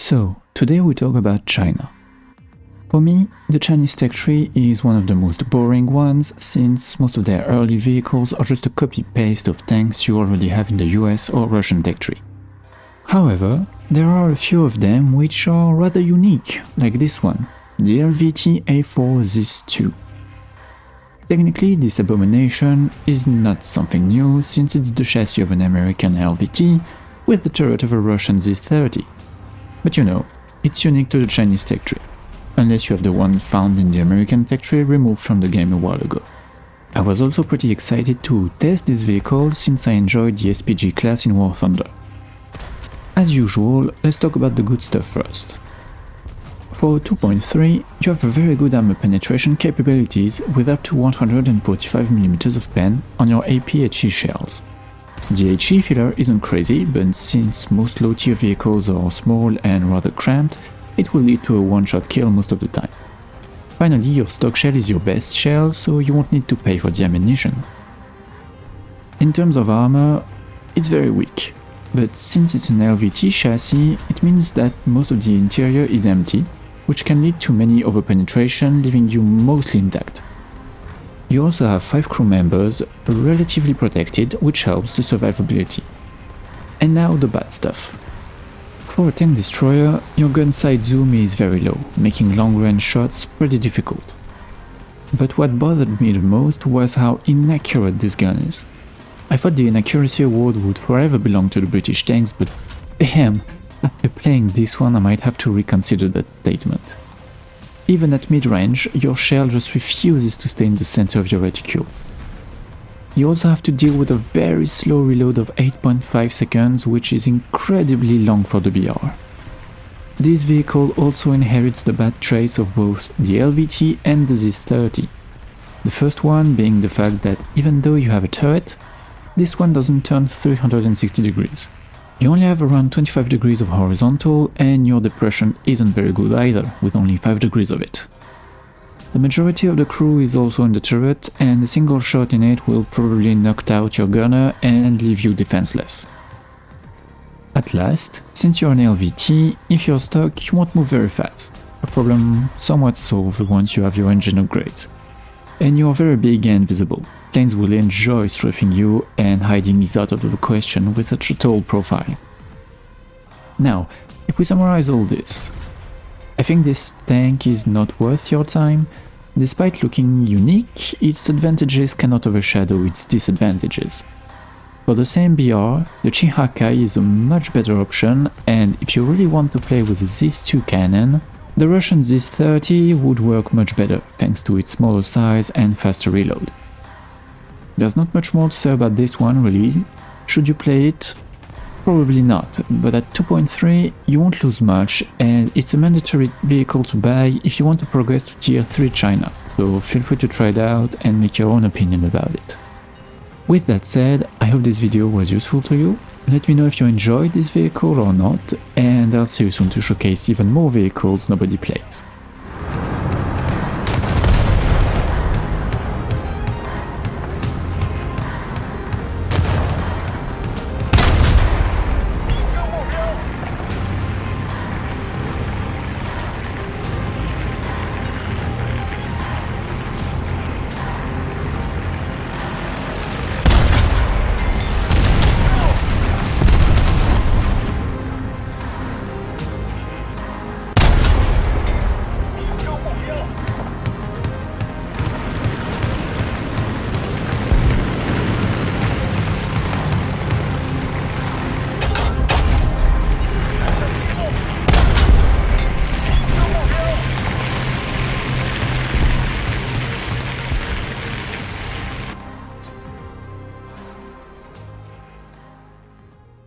So, today we talk about China. For me, the Chinese tech tree is one of the most boring ones, since most of their early vehicles are just a copy-paste of tanks you already have in the US or Russian tech tree. However, there are a few of them which are rather unique, like this one, the LVT A4 ZIS-2. Technically, this abomination is not something new, since it's the chassis of an American LVT with the turret of a Russian ZIS-30. But you know, it's unique to the Chinese tech tree, unless you have the one found in the American tech tree removed from the game a while ago. I was also pretty excited to test this vehicle since I enjoyed the SPG class in War Thunder. As usual, let's talk about the good stuff first. For 2.3, you have a very good armor penetration capabilities with up to 145mm of pen on your AP HE shells. The HE filler isn't crazy, but since most low-tier vehicles are small and rather cramped, it will lead to a one-shot kill most of the time. Finally, your stock shell is your best shell, so you won't need to pay for the ammunition. In terms of armor, it's very weak, but since it's an LVT chassis, it means that most of the interior is empty, which can lead to many overpenetration, leaving you mostly intact. You also have 5 crew members, relatively protected, which helps the survivability. And now the bad stuff. For a tank destroyer, your gun sight zoom is very low, making long-range shots pretty difficult. But what bothered me the most was how inaccurate this gun is. I thought the inaccuracy award would forever belong to the British tanks, but damn, after playing this one I might have to reconsider that statement. Even at mid-range, your shell just refuses to stay in the center of your reticule. You also have to deal with a very slow reload of 8.5 seconds, which is incredibly long for the BR. This vehicle also inherits the bad traits of both the LVT and the ZIS-30. The first one being the fact that even though you have a turret, this one doesn't turn 360 degrees. You only have around 25 degrees of horizontal, and your depression isn't very good either, with only 5 degrees of it. The majority of the crew is also in the turret, and a single shot in it will probably knock out your gunner and leave you defenseless. At last, since you're an LVT, if you're stuck, you won't move very fast, a problem somewhat solved once you have your engine upgrades. And you're very big and visible. Planes will enjoy strafing you, and hiding is out of the question with such a tall profile. Now, if we summarize all this, I think this tank is not worth your time. Despite looking unique, its advantages cannot overshadow its disadvantages. For the same BR, the Chihakai is a much better option, and if you really want to play with a ZIS-2 cannon, the Russian ZIS-30 would work much better thanks to its smaller size and faster reload. There's not much more to say about this one really. Should you play it? Probably not, but at 2.3 you won't lose much, and it's a mandatory vehicle to buy if you want to progress to Tier 3 China, so feel free to try it out and make your own opinion about it. With that said, I hope this video was useful to you. Let me know if you enjoyed this vehicle or not, and I'll see you soon to showcase even more vehicles nobody plays.